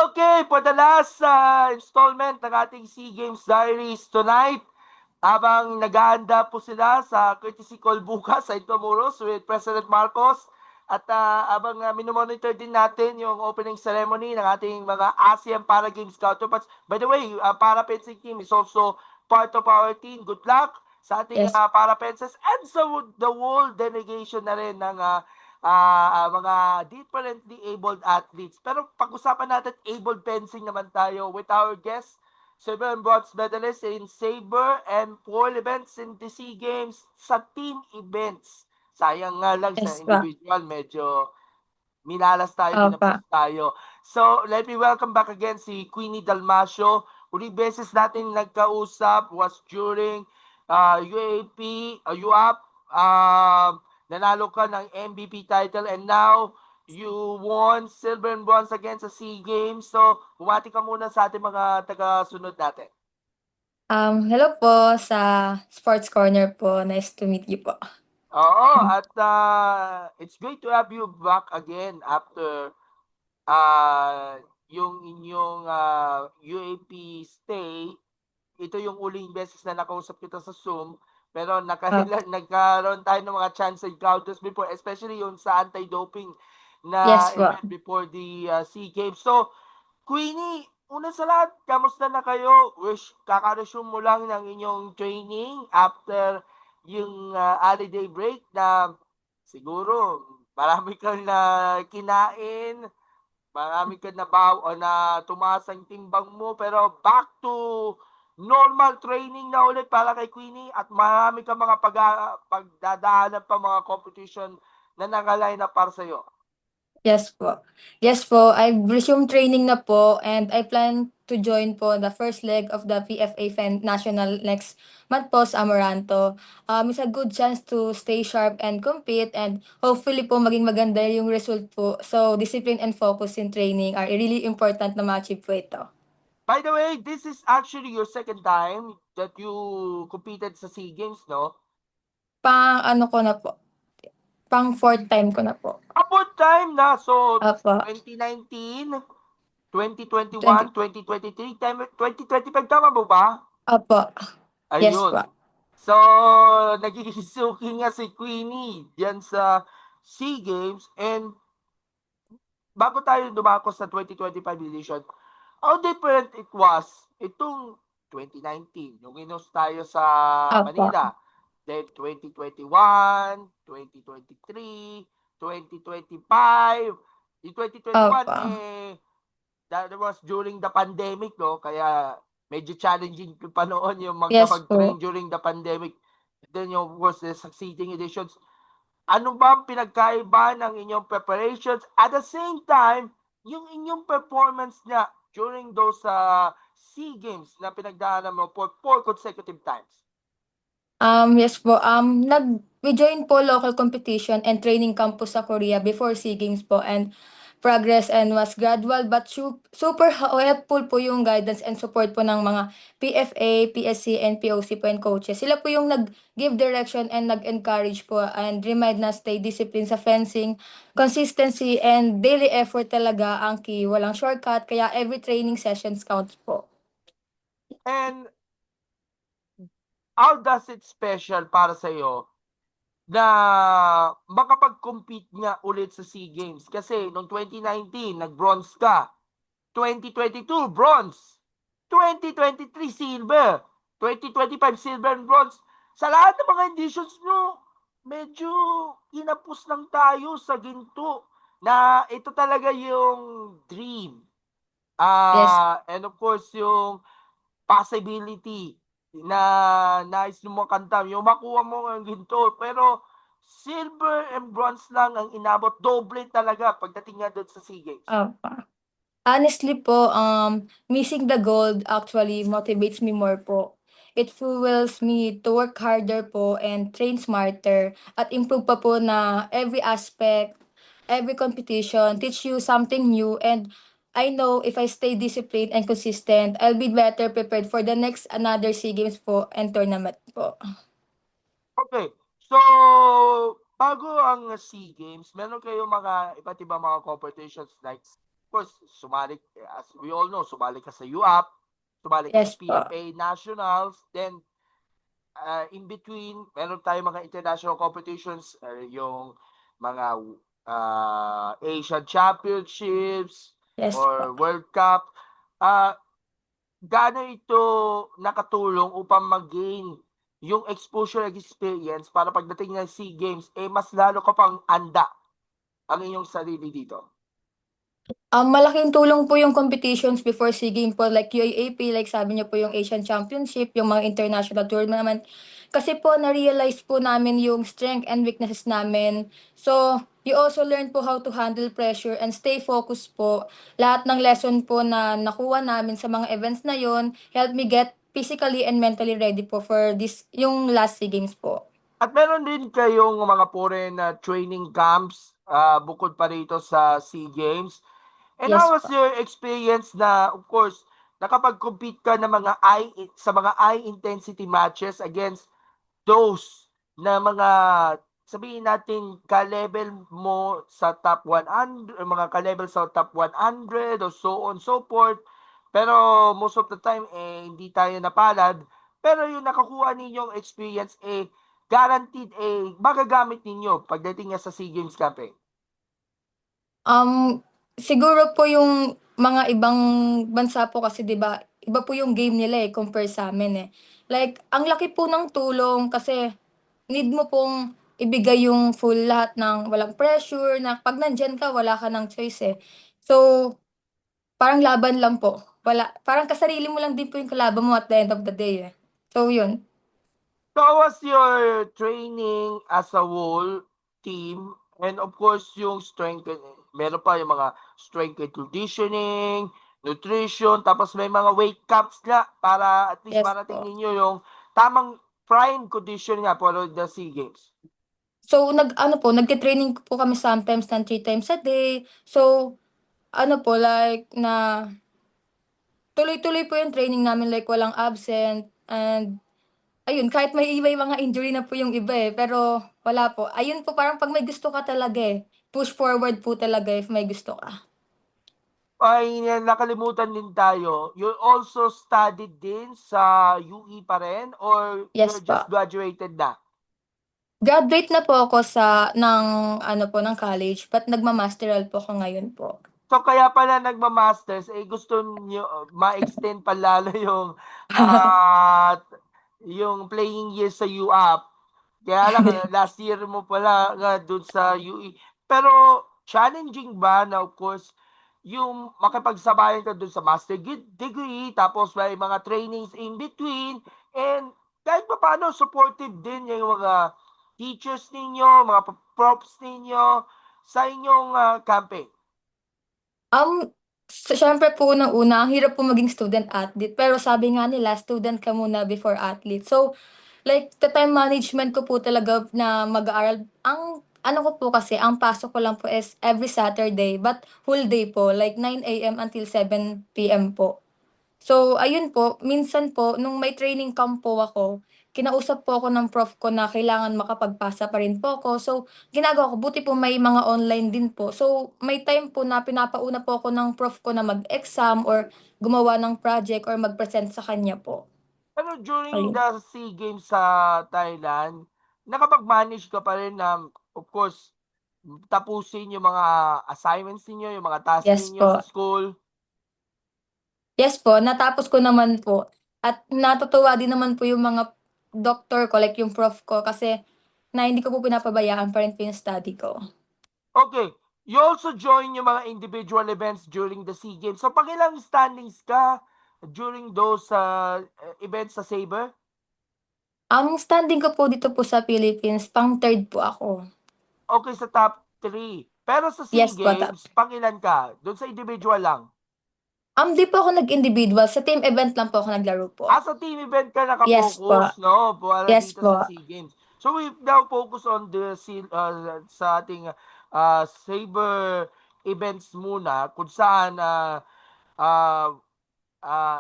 Okay, for the last installment ng ating SEA Games Diaries tonight, habang nag-aanda po sila sa courtesy call bukas sa Intramuros with President Marcos at habang minomonitor din natin yung opening ceremony ng ating mga ASEAN Para Games counterparts. By the way, para fencing team is also part of our team. Good luck sa ating Yes. para fences and sa the whole delegation na rin ng mga differently abled athletes. Pero pag-usapan natin able fencing naman tayo with our guest, silver and bronze medalists in saber and pole events in the SEA Games sa team events. Sayang nga lang sa Yes pa. individual, medyo minalas tayo, Opo. ginapos tayo. So, let me welcome back again si Queenie Dalmasio. Uling beses natin nagkausap was during UAP, UAP, nanalo ka ng MVP title and now you won silver and bronze again sa SEA Games. So, bumati ka muna sa ating mga taga-sunod natin. Hello po sa Sports Corner po. Nice to meet you po. Oo, at it's great to have you back again after yung inyong UAP stay. Ito yung uling beses na nakausap kita sa Zoom. Pero nagkaroon tayo ng mga chance encounters before, especially yung sa anti-doping na Yes po. event before the SEA Games. So, Queenie, una sa lahat, kamusta na kayo? Kaka-resume mo lang ng inyong training after yung holiday break na siguro marami kang na kinain, marami kang nabaw o na tumaas ang timbang mo, pero back to normal training na ulit para kay Queenie at marami kang mga pagdadaanan pa mga competition na nakaline na para sa'yo. Yes po. Yes po, I've resumed training na po and I plan to join po the first leg of the PFA National next month po sa Amaranto. It's a good chance to stay sharp and compete and hopefully po maging maganda yung result po. So, discipline and focus in training are really important na ma-achieve po ito. By the way, this is actually your second time that you competed sa SEA Games, no? Pang ano ko na po, pang fourth time ko na po. About time na. So, Opo. 2019, 2021, 20 2023, 2025, tama mo ba? Opo. Yes Ayun. po. So, nagigisuki nga si Queenie diyan sa SEA Games and bago tayo dumako sa 2025 edition, how different it was itong 2019, yung inos tayo sa Opo. Manila. Then 2021, 2023, 2025. Yung 2021, Opo. that was during the pandemic, no? Kaya medyo challenging pa noon yung Yes magka-train po. during the pandemic. Then yung, of course, the succeeding editions. Ano ba ang pinagkaiba ng inyong preparations? At the same time, yung inyong performance niya during those SEA Games na pinagdaanan mo for 4 consecutive times. Yes po. We joined po local competition and training campus sa Korea before SEA Games po and progress and was gradual but super helpful po yung guidance and support po ng mga PFA, PSC, and POC po and coaches. Sila po yung nag-give direction and nag-encourage po and remind na stay discipline sa fencing, consistency, and daily effort talaga ang key. Walang shortcut, kaya every training sessions counts po. And how does it special para sa iyo na makapag-compete nga ulit sa SEA Games? Kasi noong 2019, nag-bronze ka. 2022, bronze. 2023, silver. 2025, silver and bronze. Sa lahat ng mga editions nyo, medyo inapos lang tayo sa ginto na ito talaga yung dream. Yes. And of course, yung possibility na nais mo kanta, yung makuha mo ang ginto. Pero silver and bronze lang ang inabot. Doble talaga pagdating nga doon sa SEA Games. Opo. Honestly po, missing the gold actually motivates me more po. It fuels me to work harder po and train smarter at improve pa po na every aspect, every competition, teach you something new and I know if I stay disciplined and consistent, I'll be better prepared for the next another SEA Games po and tournament po. Okay. So, bago ang SEA Games, meron kayo mga iba't ibang mga competitions like course, as we all know, sumali ka sa UAP, sumali ka sa Yes po. PFA Nationals, then in between, meron tayong mga international competitions, yung mga Asian Championships Yes po. or World Cup. Uh, Gaano ito nakatulong upang mag-gain yung exposure and experience para pagdating ng SEA Games, mas lalo ka pang anda ang inyong sarili dito? Malaking tulong po yung competitions before SEA Games po like UAAP, like sabi niyo po yung Asian Championship, yung mga international tournament. Kasi po na-realize po namin yung strength and weaknesses namin. So, you also learn po how to handle pressure and stay focused po. Lahat ng lesson po na nakuha namin sa mga events na yon help me get physically and mentally ready po for this yung last SEA Games po. At meron din kayong mga foreign training camps bukod pa rito sa SEA Games. And how Yes was po. your experience na, of course, nakapag-compete ka ng sa mga high intensity matches against those na mga, sabihin natin, ka-level mo sa top 100, mga ka-level sa top 100 o so on so forth. Pero most of the time, hindi tayo napalad. Pero yung nakakuha ninyong experience, guaranteed, magagamit ninyo pagdating nga sa SEA Games campaign. Siguro po yung mga ibang bansa po kasi 'di ba, iba po yung game nila, compare sa'min, eh. Like ang laki po ng tulong kasi need mo pong ibigay yung full lahat ng walang pressure na 'pag nandiyan ka wala ka ng choice, eh. So, parang laban lang po, parang kasarili mo lang din po yung kalaban mo at the end of the day, eh. So yun. So how was your training as a whole team? And of course, yung meron pa yung mga strength and conditioning, nutrition, tapos may mga weight cups nga para at least Yes marating po. ninyo yung tamang prime condition nga for the SEA Games. So nag-ano po, nagte-training po kami sometimes ng 3 times a day. So ano po, like na tuloy-tuloy po yung training namin like walang absent and ayun kahit may mga injury na po yung iba, eh, pero wala po. Ayun po parang 'pag may gusto ka talaga, push forward po talaga if may gusto ka. Ay, nakalimutan din tayo. You also studied din sa UE pa rin or Yes you're po. just graduated na? Graduate na po ako ng ano po, ng college but nagma-masteral po ako ngayon po. So kaya pala nagma-masters, gusto niyo ma-extend pa lalo ah, yung playing years sa UAP. Kaya lang last year mo pala nga dun sa UE. Pero challenging ba na of course yung makipagsabayan ka dun sa degree, tapos may mga trainings in between, and kahit pa paano supportive din yung mga teachers ninyo, mga props ninyo sa inyong campaign. Siyempre po unang-una ang hirap po maging student athlete, pero sabi nga nila student ka muna before athlete. So, like the time management ko po talaga na mag-aaral ang ano ko po kasi ang pasok ko lang po is every Saturday but whole day po like 9 AM until 7 PM po. So, ayun po, minsan po nung may training camp po ako, kinausap po ako ng prof ko na kailangan makapagpasa pa rin po ako. So, ginagawa ko buti po may mga online din po. So, may time po na pinapauna po ako ng prof ko na mag-exam or gumawa ng project or mag-present sa kanya po, Pero during ayun. the SEA Games sa Thailand, nakapag-manage ka pa rin na, of course, tapusin yung mga assignments ninyo, yung mga tasks Yes ninyo sa po. school. Yes po, natapos ko naman po at natutuwa din naman po yung mga doktor ko, like yung prof ko kasi na hindi ko po pinapabayaan pa rin po yung study ko. Okay, you also join yung mga individual events during the SEA Games. So, pangilang standings ka during those events sa Sabre? Ang standing ko po dito po sa Philippines, pang-third po ako. Okay, sa top 3. Pero sa SEA Yes po, Games, pangilan ka? Doon sa individual lang? 'Di po ako nag-individual, sa team event lang po ako naglaro po. Sa team event ka Yes po, naka-focus, no? Para yes dito sa po. SEA Games. So we now focus on sa ating Saber events muna kung saan uh,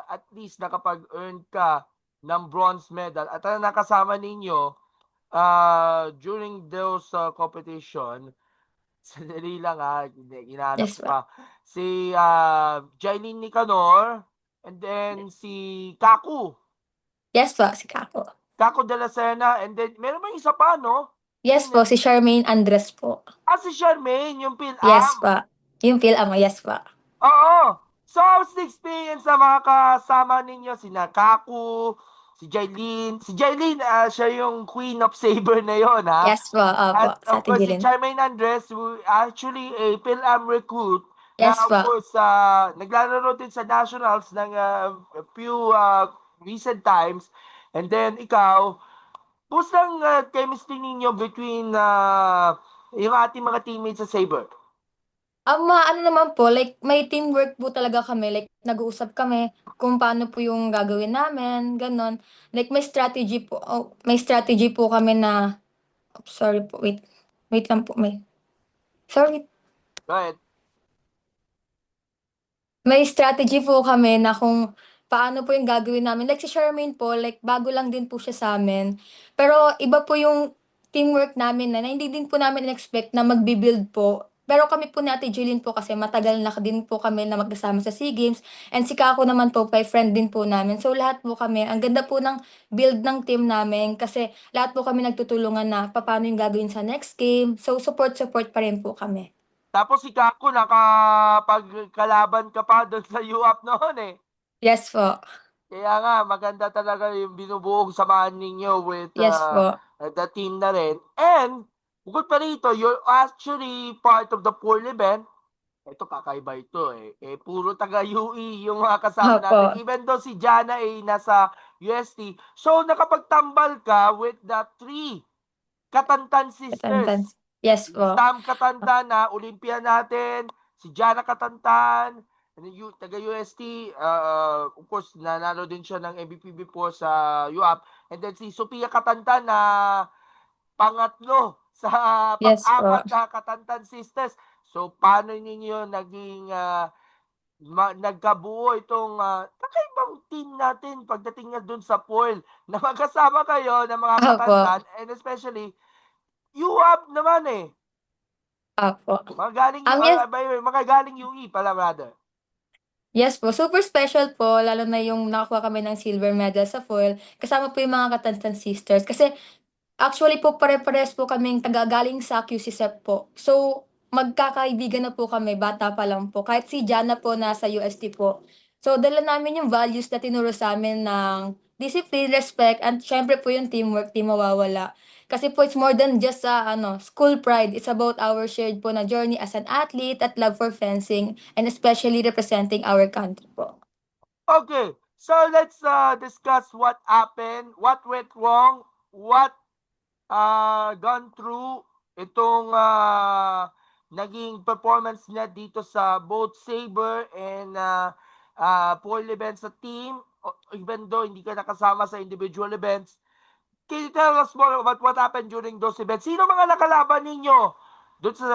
at least nakapag-earn ka ng bronze medal at ang nakasama ninyo during those competition Sandali lang, hindi hinahanap Yes ko po. pa. Si, Jailyn Nicanor and then si Kaku, Yes po, si Kako. Kako de la Sena and then meron bang isa pa 'no? Yes Sino po, si Charmaine Andres po. si Charmaine yung Yes Phil-Am. po. Yung Phil-Ama, yes po. Oo. So, how's the experience sa mga kasama ninyo? Sina Kaku, si Jailyn. Si Jailyn, siya yung queen of saber na yon ha. Yes po, opo, At sa of course, si Tigilin. Charmaine Andres, who actually a Phil-Am recruit na Yes of po. course, naglalaro din sa nationals ng a few recent times. And then ikaw, pusang chemistry ninyo between yung ating mga teammates sa Saber? Ano naman po, like may teamwork po talaga kami, like nag-uusap kami kung paano po yung gagawin namin, gano'n. Like may strategy po kami na sorry po, wait lang po, sorry. Go ahead. May strategy po kami na kung paano po yung gagawin namin. Like si Charmaine po, like bago lang din po siya sa'min. Pero iba po yung teamwork namin na hindi din po namin in-expect na magbi-build po. Pero kami po ni Ate Jeline po kasi matagal na din po kami na magkasama sa SEA Games. And si Kako naman po, kay friend din po namin. So lahat po kami, ang ganda po ng build ng team namin kasi lahat po kami nagtutulungan na paano yung gagawin sa next game. So support pa rin po kami. Tapos si Kako nakapagkalaban ka pa doon sa UAP noon eh. Yes po. Kaya nga maganda talaga yung binubuong samahan ninyo with Yes po. the team na rin. And bukod pa rito, you're actually part of the pool event. Ito kakaiba ito eh. Puro taga UE yung mga kasama Opo. natin. Even though si Jana ay nasa UST. So nakapagtambal ka with the three Katantan sisters. Katantan. Yes po. Sam Katantan na Olympia natin, si Jana Katantan, taga-UST, of course, nanalo din siya ng MVP before sa UAP. And then si Sophia Katantan na pangatlo sa Yes po. pang-apat na Katantan sisters. So, paano ninyo naging nagkabuo itong kakaibang team natin pagdating nga dun sa foil na magkasama kayo ng mga Opo. Katantan and especially UAP naman eh. Opo. Yes. Mga galing UE pala, brother. Yes po, super special po lalo na yung nakakuha kami ng silver medal sa foil, kasama po yung mga Katantan sisters kasi actually po pare-parehas po kaming galing sa QCSEP po. So, magkakaibigan na po kami, bata pa lang po. Kahit si Jana po nasa UST po. So, dala namin yung values na tinuro sa'min ng discipline, respect, and syempre po yung teamwork, di mawawala. Kasi po it's more than just school pride. It's about our shared po na journey as an athlete at love for fencing and especially representing our country po. Okay, so let's discuss what happened, what went wrong, what gone through itong naging performance niya dito sa both Saber and foil events sa team, even though hindi ka nakasama sa individual events. Can you tell us more about what happened during those events? Sino mga nakalaban ninyo doon sa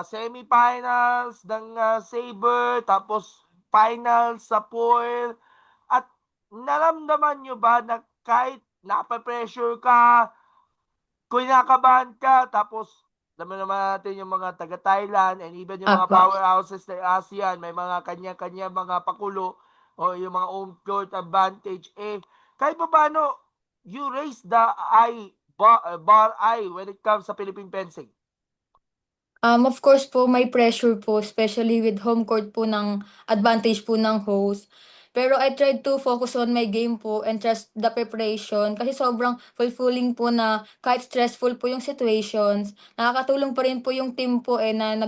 semifinals ng Saber, tapos finals sa foil, at naramdaman nyo ba na kahit napapressure ka, kinakabahan ka, tapos alam naman natin yung mga taga-Thailand and even yung mga Apo. powerhouses ng ASEAN, may mga kanya-kanya mga pakulo o yung mga home court advantage. Kahit pa paano, you raise the bar eye when it comes sa Philippine fencing. Of course po may pressure po especially with home court po ng advantage po ng host. Pero I tried to focus on my game po and trust the preparation kasi sobrang fulfilling po na kahit stressful po yung situations, nakakatulong pa rin po yung team po na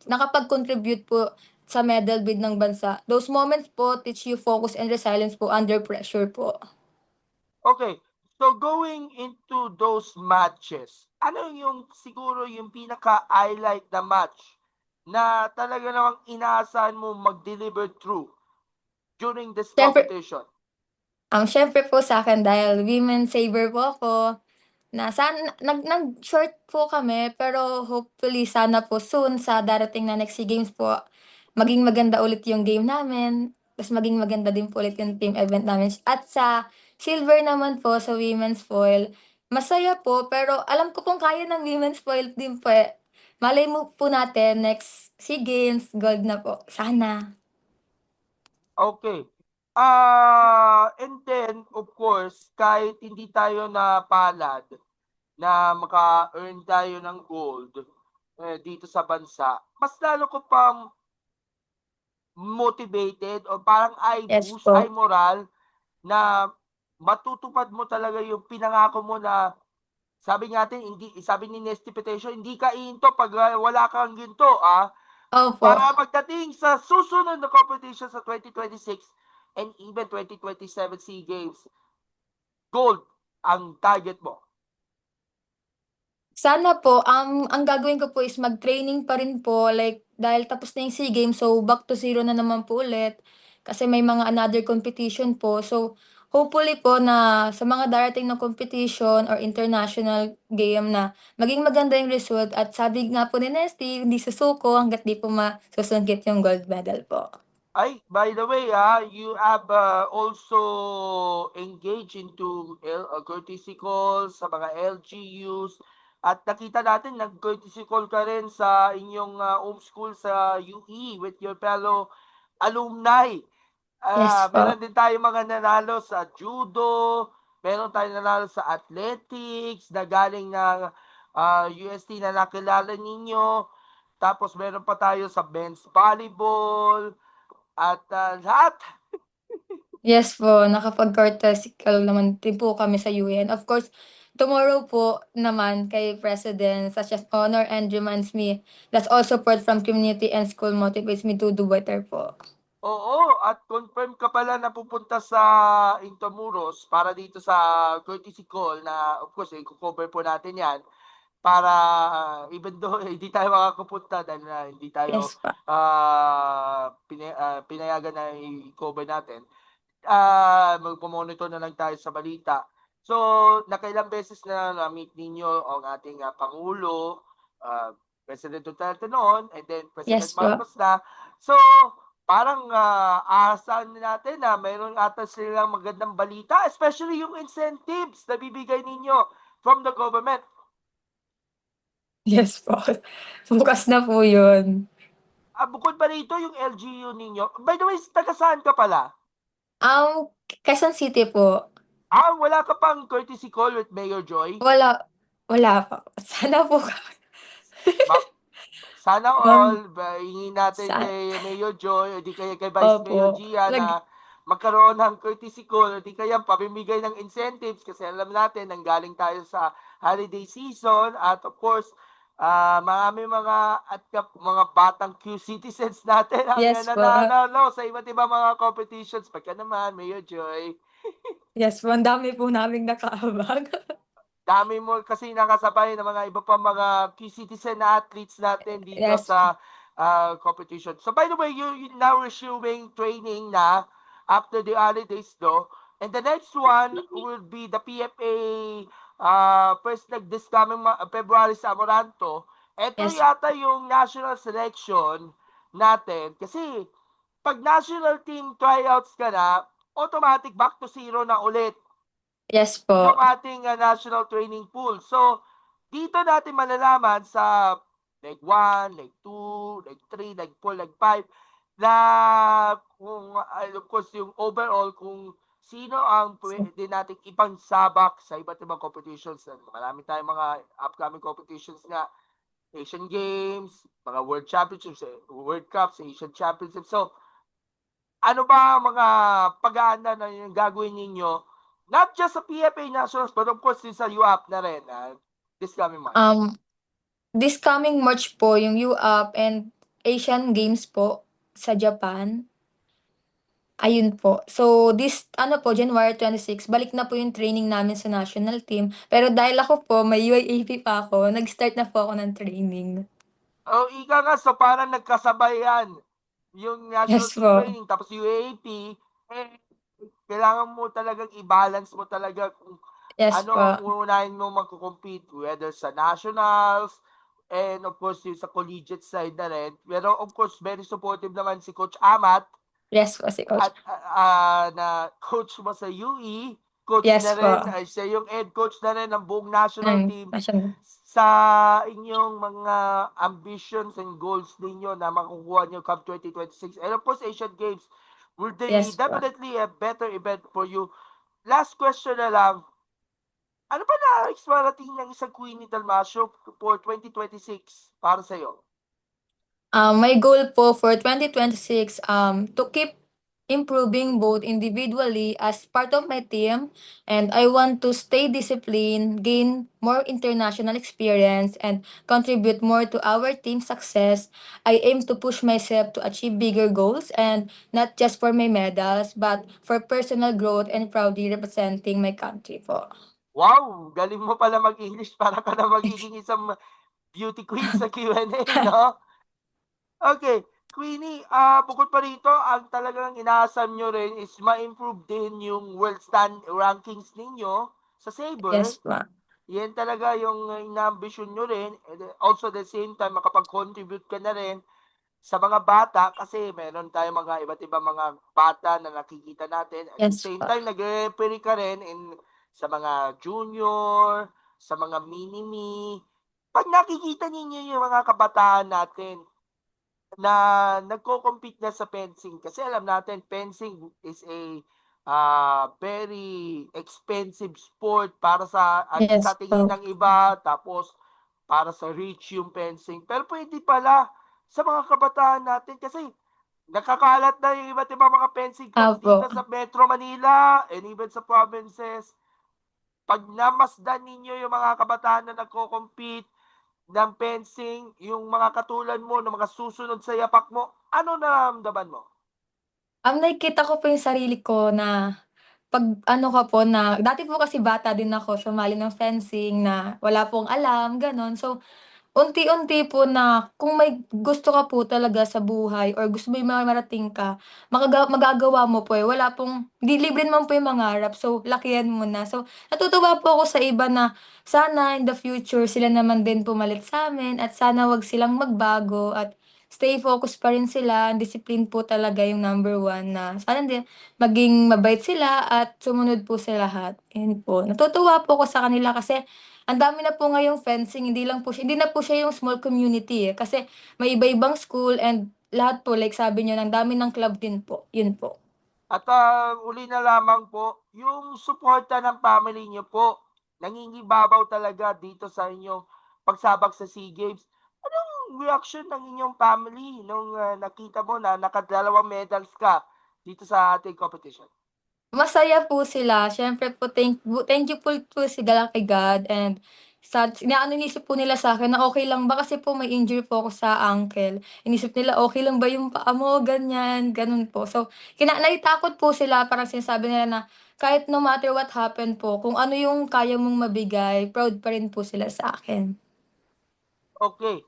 nakapag-contribute po sa medal bid ng bansa. Those moments po teach you focus and resilience po under pressure po. Okay, so going into those matches, ano yung siguro yung pinaka-highlight na match na talaga namang inaasahan mo mag-deliver through during this Siyempre, competition? siyempre po sa akin dahil women saver po ako. Nag-short po kami pero hopefully sana po soon sa darating na next SEA Games po, maging maganda ulit yung game namin, ta's maging maganda din po ulit yung team event namin. At sa silver naman po sa women's foil, Masaya po, pero alam ko kung kaya ng women's foil team po, eh. Malay mo po natin next SEA Games, gold na po, sana. Okay. And then, of course, kahit hindi tayo napalad na maka-earn tayo ng gold dito sa bansa, mas lalo ko pang motivated o parang ay Yes boost, ay po. moral na matutupad mo talaga yung pinangako mo na sabi natin, hindi, sabi ni Nesty Petesio, hindi ka into pag wala kang ginto, ah. Opo. Para pagdating sa susunod na competition sa 2026 and even 2027 SEA Games, gold ang target mo. Sana po, ang gagawin ko po is mag-training pa rin po, like dahil tapos na yung SEA Games, so back to zero na naman po ulit. Kasi may mga another competition po. So, hopefully po na sa mga darating na competition or international game na maging maganda yung result at sabi nga po ni Nesty, hindi susuko hangga't di po masusungkit yung gold medal po. Ay, by the way, you have also engaged into courtesy calls sa mga LGUs at nakita natin nag-courtesy call ka rin sa inyong home school sa UE with your fellow alumni. Yes Meron po. din tayo mga nanalo sa judo, meron tayong nanalo sa athletics na galing ng UST na nakilala ninyo. Tapos meron pa tayo sa men's volleyball at lahat. Yes po, nakapag-courtesy call naman din po kami sa UN. Of course, tomorrow po naman kay President such as honor and reminds me that's all support from community and school motivates me to do better po. Oo, at confirm ka pala na pupunta sa Intramuros para dito sa courtesy call na of course, i-cover po natin yan para even though hindi tayo makakapunta dahil na hindi tayo Yes po. pinayagan na i-cover natin, magpo-monitor na lang tayo sa balita. So, nakailang beses na na-meet ninyo ang ating Pangulo, President Duterte noon, and then President Yes po. Marcos na. So, parang aasahan natin na mayroon ata silang magandang balita, especially yung incentives na bibigay ninyo from the government. Yes po. Bukas na po yun. Bukod pa rito, yung LGU ninyo. By the way, taga saan ka pala? Quezon City po. Wala ka pang courtesy call with Mayor Joy? Wala, wala pa. Sana po. Ma- Sana Ma'am, all, hingin natin sa, kay Mayor Joy, o di kaya kay Vice opo. Mayor Gia Nag, na magkaroon ng courtesy call, o di kaya pamimigay ng incentives kasi alam natin, nanggaling tayo sa holiday season at of course, marami mga at mga batang Q citizens natin ang yes po. nananalo sa iba't ibang mga competitions. Pagka naman, Mayor Joy, Yes po, ang dami po naming nakaabang. dami mo kasi nakasabay ng mga iba pa mga key citizen na athletes natin dito Yes. sa competition. So by the way, you now resuming training na after the holidays do. And the next one will be the PFA first leg this coming February sa Amoranto. Ito Yes. yata yung national selection natin kasi pag national team tryouts ka na, automatic back to zero na ulit Yes yung po. ating national training pool. So, dito natin malalaman sa leg 1, leg 2, leg 3, leg 4, leg 5 na kung of course yung overall kung sino ang pwede nating ipangsabak sa iba't ibang competitions. Marami tayong mga upcoming competitions nga. Asian Games, mga World Championships, World Cups, Asian Championships. So, ano ba ang mga pag-aanda na yung gagawin ninyo? Not just sa PFA Nationals, but of course din sa UAP na rin this coming March. This coming March po yung UAP and Asian Games po sa Japan. Ayun po. So, this ano po, January 26, balik na po yung training namin sa national team. Pero dahil ako po, may UAAP pa ako, nag-start na po ako ng training. Ika nga, so parang nagkasabay yan. Yung national Yes team po. training, tapos UAP, kailangan mo talagang i-balance mo talaga kung Yes ano ang po. uunahin mo magko-compete, whether sa nationals, and of course yung sa collegiate side na rin. Pero of course, very supportive naman si Coach Amat Yes po si coach. at na coach mo sa UE. coach Yes na po. rin, siya yung head coach na rin ng buong national team National. sa inyong mga ambitions and goals ninyo na makukuha nyo come 2026. And of course, Asian Games will be Yes po. definitely a better event for you. Last question na lang, ano ba na-exparating ng isang Queenie Dalmasio for 2026 para sa'yo? My goal po for 2026, to keep improving both individually as part of my team, and I want to stay disciplined, gain more international experience, and contribute more to our team success. I aim to push myself to achieve bigger goals, and not just for my medals, but for personal growth and proudly representing my country po. Wow, galing mo pala mag-English para ka na magiging isang beauty queen sa Q&A, no? Okay, Queenie, bukod pa rito, ang talagang inaasam nyo rin is ma-improve din yung world stand rankings ninyo sa Saber. Yes po. Yan talaga yung ina-ambition nyo rin. And also at the same time, makapag-contribute ka na rin sa mga bata kasi meron tayong mga iba't ibang mga bata na nakikita natin. At the Yes same po. time, nag-referee ka rin sa mga junior, sa mga mini-me. Pag nakikita ninyo yung mga kabataan natin, na nagko-compete na sa fencing kasi alam natin fencing is a very expensive sport para sa Yes tingin po. ng iba, tapos para sa rich yung fencing, pero pwede pala sa mga kabataan natin kasi nakakalat na yung iba't ibang mga fencing clubs Opo. dito sa Metro Manila and even sa provinces. Pag namasdan ninyo yung mga kabataan na nagko-compete ng fencing, yung mga katulad mo, ng mga susunod sa yapak mo, ano nararamdaman mo? Nakikita ko po yung sarili ko na 'pag ano ka po na dati po kasi bata din ako sumali ng fencing na wala pong alam, gano'n. So, unti-unti po na kung may gusto ka po talaga sa buhay or gusto mo yung marating ka, magagawa mo po, eh, wala pong hindi libre naman po yung mangarap, so lakihan mo na. So, natutuwa po ako sa iba na sana in the future sila naman din pumalit sa'min at sana 'wag silang magbago at stay focused pa rin sila, discipline po talaga yung number one na sana din maging mabait sila at sumunod po sa lahat, yun po. Natutuwa po ako sa kanila kasi ang dami na po ngayong fencing, hindi na po siya yung small community, eh, kasi may iba-ibang school and lahat po like sabi niyo ang dami ng club din po, yun po. At uli na lamang po, yung suporta ng family niyo po, nangingibabaw talaga dito sa inyong pagsabak sa SEA Games. Anong reaction ng inyong family nung nakita mo na nakadalawang medals ka dito sa ating competition? Masaya po sila, siyempre po thankful po sila kay God and inisip po nila sa'kin na okey lang ba kasi po may injury po ako sa ankle. Inisip nila okey lang ba yung paa mo, ganyan, gano'n po. So, naitakot po sila parang sinasabi nila na kahit no matter what happen po, kung ano yung kaya mong mabigay, proud pa rin po sila sa akin. Okay.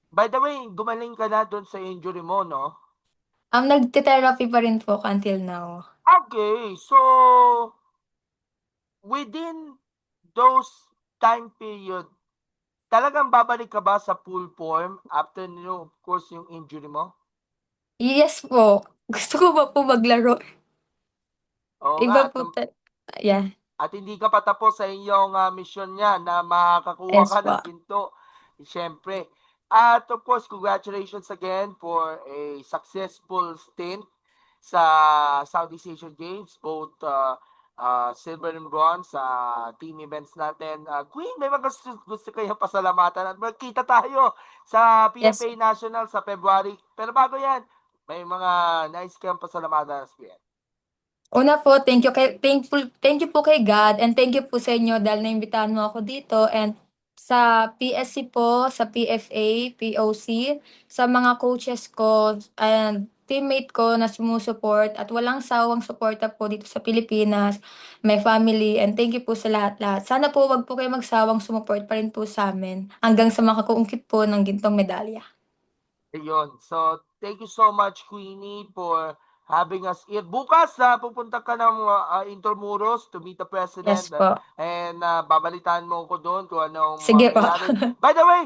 By the way, gumaling ka na doon sa injury mo, no? Nagte-therapy pa rin po ako until now. Okay, so within those time period, talagang babalik ka ba sa full form after of course, yung injury mo? Yes po, gusto ko pa po maglaro. Oo nga, Iba po yeah, at hindi ka pa tapos sa iyong mission niya na makakuha yes ka po. ng ginto. Siyempre. At of course, congratulations again for a successful stint sa Southeast Asian Games, both silver and bronze sa team events natin. Queen, may mga gusto kayo pasalamatan at magkita tayo sa Yes. PFA National sa February. Pero bago yan, may mga nice kayong pasalamatan sa PFA. Una po, thank you po kay God and thank you po sa inyo dahil naimbitahan mo ako dito and sa PSC po, sa PFA, POC, sa mga coaches ko and teammate ko na sumusuport at walang sawang suporta po dito sa Pilipinas, my family, and thank you po sa lahat-lahat. Sana po wag po kayo magsawang sumuport pa rin po sa'min hanggang sa makakuungkit po ng gintong medalya. Ayun. So, thank you so much, Queenie, for having us here. Bukas, pupunta ka ng Intramuros to meet the president Yes po. and babalitaan mo ko doon kung anong Sige po. mangyayari. By the way,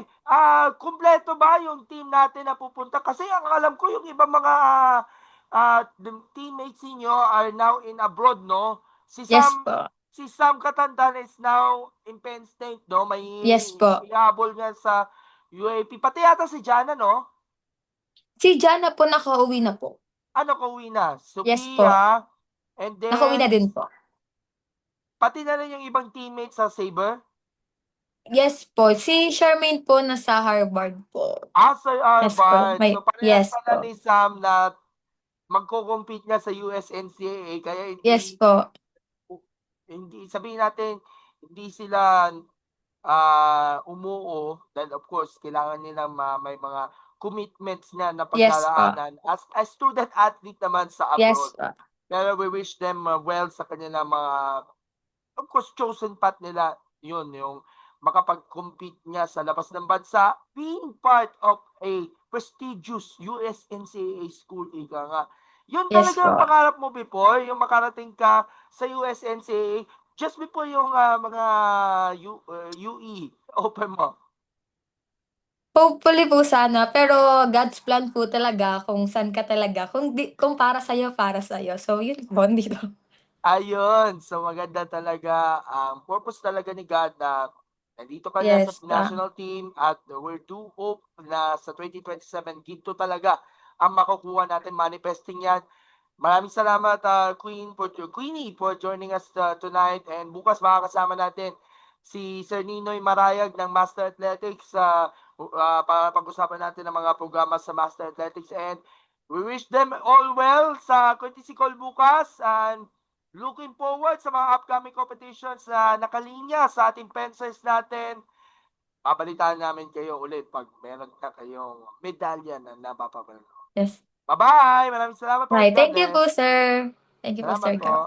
kumpleto ba yung team natin na pupunta? Kasi ang alam ko yung ibang mga the teammates niyo are now in abroad, no? Si Yes Sam, po. Si Sam Katandan is now in Penn State, no? May Yes po. ihabol nga sa UAP. Pati yata si Jana, no? Si Jana po nakauwi na po. Ano kauwi na? Yes po. Sophia, and Nakauwi na then din po. pati na rin yung ibang teammates sa Saber. Yes po. Si Charmaine po nasa Harvard po. Sa Yes po. Harvard. So parehas Yes pala po. ni Sam na magko-compete nga sa USNCAA kaya Yes po. hindi sabihin natin hindi sila umuo dahil of course kailangan nila may mga commitments na na Yes po. pagdaraanan as a student athlete naman sa Yes abroad. po. Pero we wish them well sa kanilang mga of course chosen path nila yun yung makapag-compete niya sa labas ng bansa being part of a prestigious USNCAA school ika nga. Yun Yes talaga ang po. pangarap mo before, yung makarating ka sa USNCAA just before yung mga UE open mo. Hopefully po sana, pero God's plan po talaga kung saan ka talaga. Kung para sa'yo. So, yun po, dito. Ayun, so maganda talaga ang purpose talaga ni God na nandito ka na sa Yes pa. national team at we're do hope na sa 2027 ginto talaga ang makukuha natin manifesting yan. Maraming salamat Queenie for joining us tonight and bukas makakasama natin si Sir Ninoy Marayag ng Master Athletics para pag-usapan natin ang mga programa sa Master Athletics and we wish them all well sa Quintisikol bukas and looking forward sa mga upcoming competitions na nakalinya sa ating fencers natin. Babalitaan namin kayo ulit pag meron na kayong medalya na napapabalo. Yes. Bye-bye! Maraming salamat po. Right. God Thank you po, bless. sir. Thank you po, Salamat Sir Gab. po.